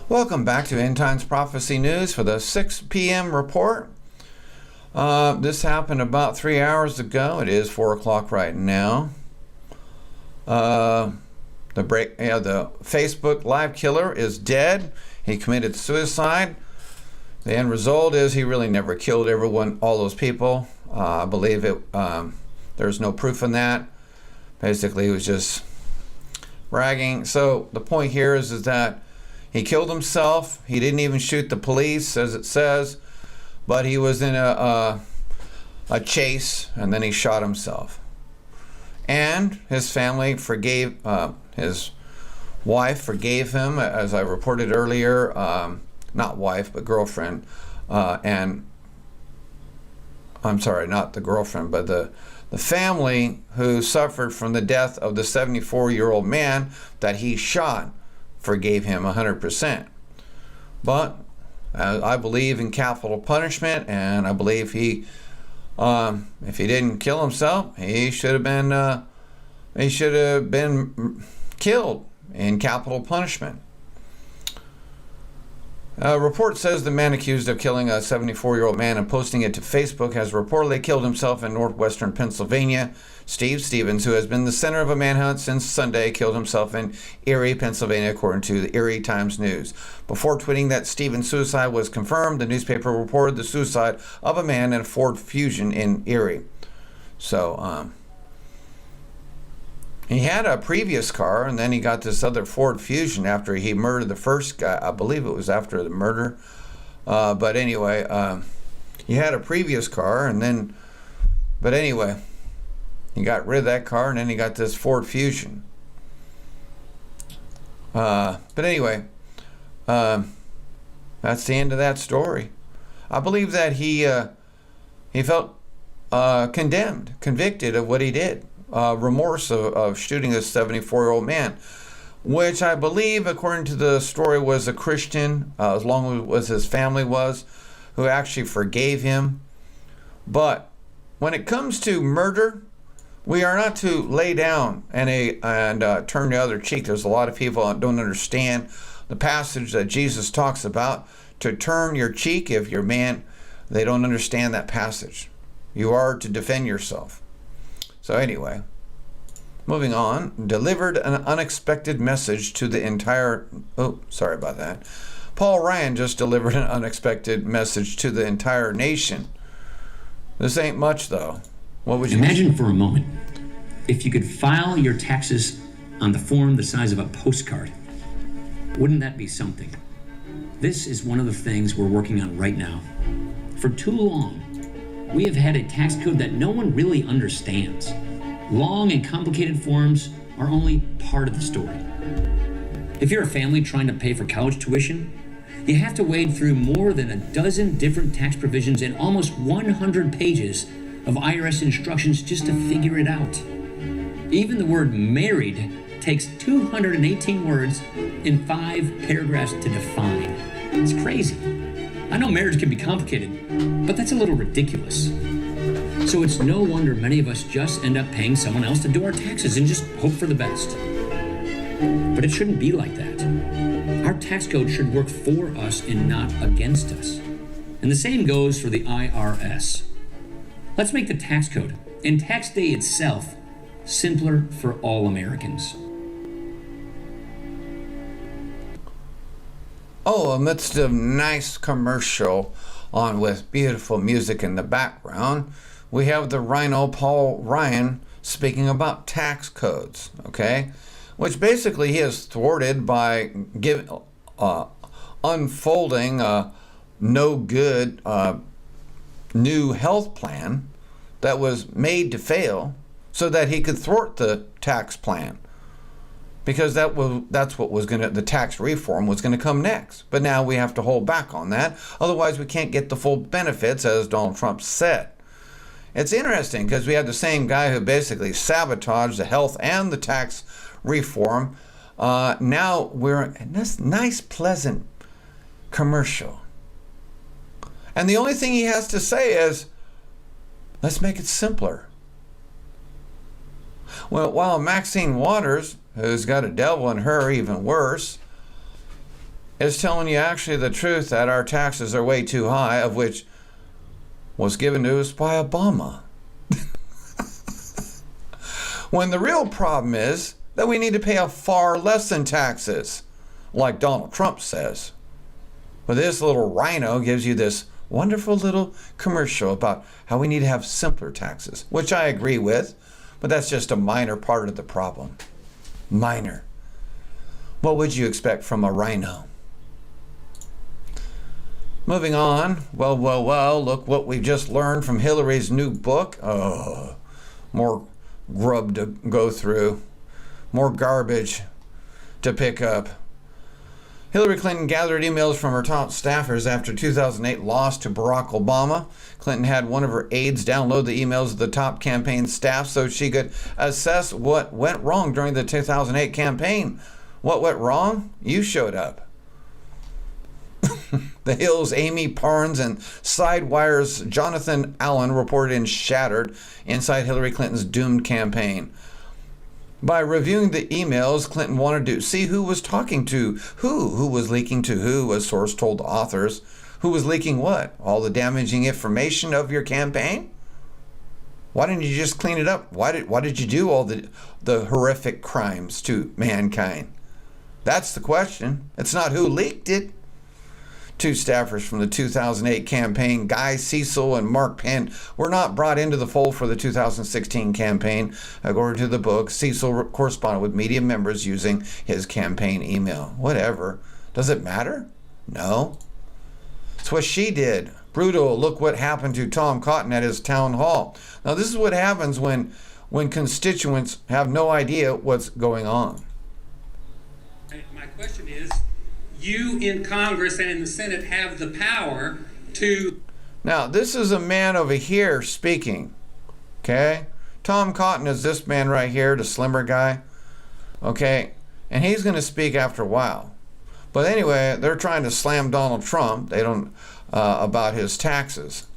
Welcome back to End Times Prophecy News for the 6 p.m. report. This happened about 3 hours ago. It is 4 o'clock right now. The Facebook live killer is dead. He committed suicide. The end result is he really never killed all those people. I believe it. There's no proof in that. Basically, he was just bragging. So the point here is that he killed himself. He didn't even shoot the police, as it says, but he was in a chase, and then he shot himself. And his family forgave, his wife forgave him, as I reported earlier, not wife, but girlfriend, and I'm sorry, not the girlfriend, but the family who suffered from the death of the 74-year-old man that he shot forgave him 100%. But I believe in capital punishment, and I believe he, if he didn't kill himself, he should have been killed in capital punishment. A report says the man accused of killing a 74-year-old man and posting it to Facebook has reportedly killed himself in northwestern Pennsylvania. Steve Stevens, who has been the center of a manhunt since Sunday, killed himself in Erie, Pennsylvania, according to the Erie Times News. Before tweeting that Stevens' suicide was confirmed, the newspaper reported the suicide of a man in a Ford Fusion in Erie. So, he had a previous car, and then he got this other Ford Fusion after he murdered the first guy. I believe it was after the murder. But anyway, he had a previous car, but anyway, he got rid of that car, and then he got this Ford Fusion. But anyway, that's the end of that story. I believe that he felt convicted of what he did. Remorse of shooting this 74-year-old man, which I believe, according to the story, was a Christian, as long as his family was, who actually forgave him. But when it comes to murder, we are not to lay down and turn the other cheek. There's a lot of people that don't understand the passage that Jesus talks about, to turn your cheek if you're man. They don't understand that passage. You are to defend yourself. So anyway, moving on, delivered an unexpected message to the entire, sorry about that. Paul Ryan just delivered an unexpected message to the entire nation. This ain't much though. What would you imagine for a moment if you could file your taxes on the form the size of a postcard? Wouldn't that be something? This is one of the things we're working on right now. For too long, we have had a tax code that no one really understands. Long and complicated forms are only part of the story. If you're a family trying to pay for college tuition, you have to wade through more than a dozen different tax provisions and almost 100 pages of IRS instructions just to figure it out. Even the word married takes 218 words in 5 paragraphs to define. It's crazy. I know marriage can be complicated, but that's a little ridiculous. So it's no wonder many of us just end up paying someone else to do our taxes and just hope for the best. But it shouldn't be like that. Our tax code should work for us and not against us. And the same goes for the IRS. Let's make the tax code and tax day itself simpler for all Americans. Oh, amidst a nice commercial on with beautiful music in the background, we have the Rhino Paul Ryan speaking about tax codes, okay? Which basically he has thwarted by unfolding a no good new health plan that was made to fail so that he could thwart the tax plan. Because that's what was the tax reform was gonna come next. But now we have to hold back on that. Otherwise we can't get the full benefits, as Donald Trump said. It's interesting because we have the same guy who basically sabotaged the health and the tax reform. Now we're in this nice, pleasant commercial. And the only thing he has to say is, let's make it simpler. Well, while Maxine Waters, who's got a devil in her, even worse, is telling you actually the truth that our taxes are way too high, of which was given to us by Obama. When the real problem is that we need to pay a far less than taxes, like Donald Trump says. But this little rhino gives you this wonderful little commercial about how we need to have simpler taxes, which I agree with, but that's just a minor part of the problem. Minor. What would you expect from a rhino? Moving on. Well, look what we've just learned from Hillary's new book. Oh, more grub to go through. More garbage to pick up. Hillary Clinton gathered emails from her top staffers after 2008 loss to Barack Obama. Clinton had one of her aides download the emails of the top campaign staff so she could assess what went wrong during the 2008 campaign. What went wrong? You showed up. The Hill's Amy Parnes and Sidewire's Jonathan Allen reported in Shattered inside Hillary Clinton's doomed campaign. By reviewing the emails, Clinton wanted to see who was talking to who was leaking to who, as source told authors. Who was leaking what? All the damaging information of your campaign? Why didn't you just clean it up? Why did you do all the horrific crimes to mankind? That's the question. It's not who leaked it. Two staffers from the 2008 campaign, Guy Cecil and Mark Penn, were not brought into the fold for the 2016 campaign. According to the book, Cecil corresponded with media members using his campaign email. Whatever. Does it matter? No. It's what she did. Brutal. Look what happened to Tom Cotton at his town hall. Now, this is what happens when constituents have no idea what's going on. My question is, you in Congress and in the Senate have the power to... Now, this is a man over here speaking, okay? Tom Cotton is this man right here, the slimmer guy, okay? And he's going to speak after a while. But anyway, they're trying to slam Donald Trump. They don't, about his taxes.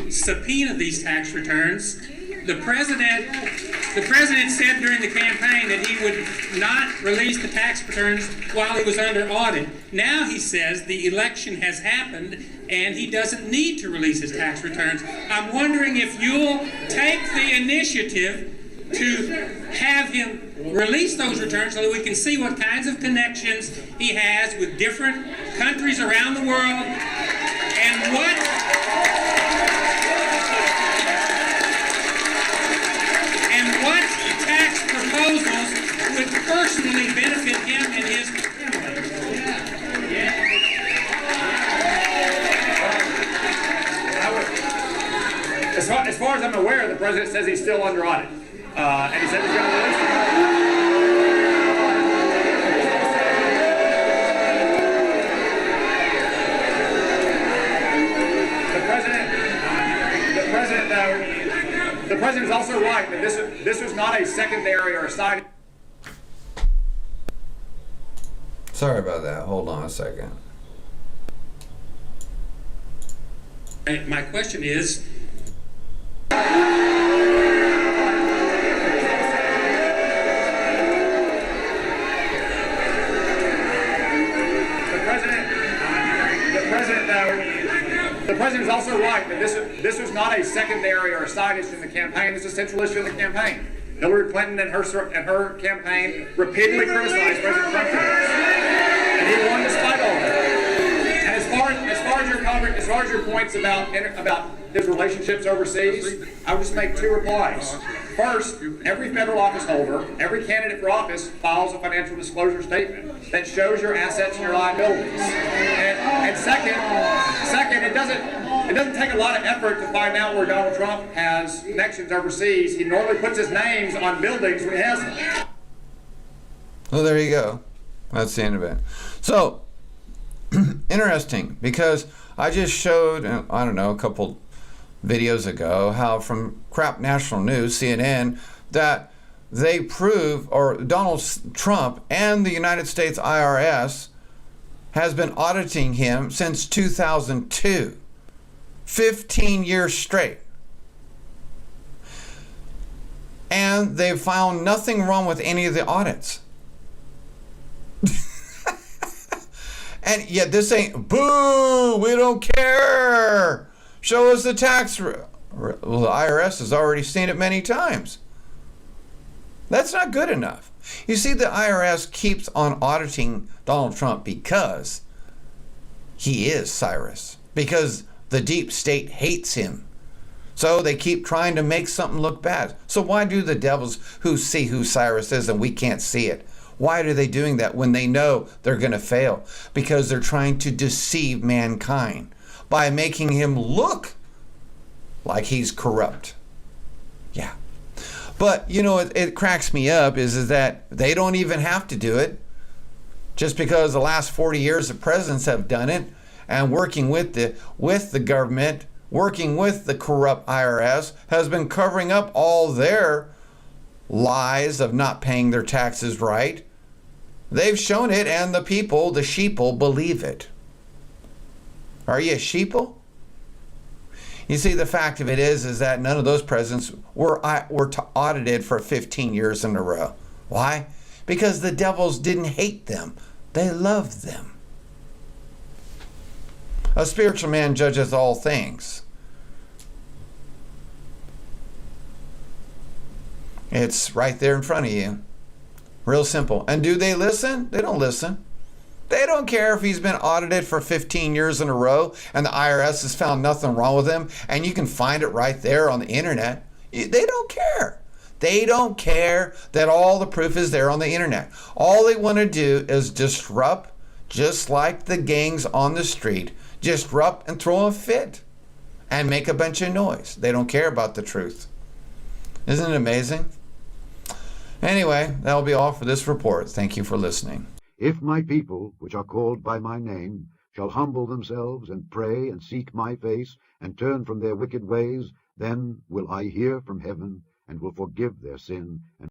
Subpoena these tax returns. The president said during the campaign that he would not release the tax returns while he was under audit. Now he says the election has happened and he doesn't need to release his tax returns. I'm wondering if you'll take the initiative to have him release those returns so that we can see what kinds of connections he has with different countries around the world and what tax proposals would personally benefit him and his family. As far as I'm aware, the president says he's still under audit. And he said he's going to release The president is also right that this was not a secondary or a side. Sorry about that. Hold on a second. My question is, the president is also right that this was not a secondary or a side issue in the campaign. This is a central issue in the campaign. Hillary Clinton and her campaign repeatedly criticized President Trump for this, and he won despite all that. And as far as your points about his relationships overseas, I would just make two replies. First, every federal office holder, every candidate for office files a financial disclosure statement that shows your assets and your liabilities. And second, it doesn't take a lot of effort to find out where Donald Trump has connections overseas. He normally puts his names on buildings when he has them. Well, there you go. That's the end of it. So, interesting, because I just showed, I don't know, a couple videos ago, how from crap national news, CNN, that they prove, or Donald Trump and the United States IRS has been auditing him since 2002. 15 years straight. And they've found nothing wrong with any of the audits. And yet this ain't, boo, we don't care. Show us the tax. Well, the IRS has already seen it many times. That's not good enough. You see, the IRS keeps on auditing Donald Trump because he is Cyrus. Because the deep state hates him. So they keep trying to make something look bad. So why do the devils who see who Cyrus is and we can't see it? Why are they doing that when they know they're going to fail? Because they're trying to deceive mankind by making him look like he's corrupt. Yeah. But, you know, it cracks me up is that they don't even have to do it. Just because the last 40 years the presidents have done it and working with the government, working with the corrupt IRS, has been covering up all their lies of not paying their taxes right. They've shown it, and the people, the sheeple, believe it. Are you a sheeple? You see, the fact of it is that none of those presidents were audited for 15 years in a row. Why? Because the devils didn't hate them. They loved them. A spiritual man judgeth all things. It's right there in front of you. Real simple. And do they listen? They don't listen. They don't care if he's been audited for 15 years in a row and the IRS has found nothing wrong with him and you can find it right there on the internet. They don't care. They don't care that all the proof is there on the internet. All they want to do is disrupt, just like the gangs on the street, disrupt and throw a fit and make a bunch of noise. They don't care about the truth. Isn't it amazing? Anyway, that'll be all for this report. Thank you for listening. If my people, which are called by my name, shall humble themselves and pray and seek my face and turn from their wicked ways, then will I hear from heaven and will forgive their sin and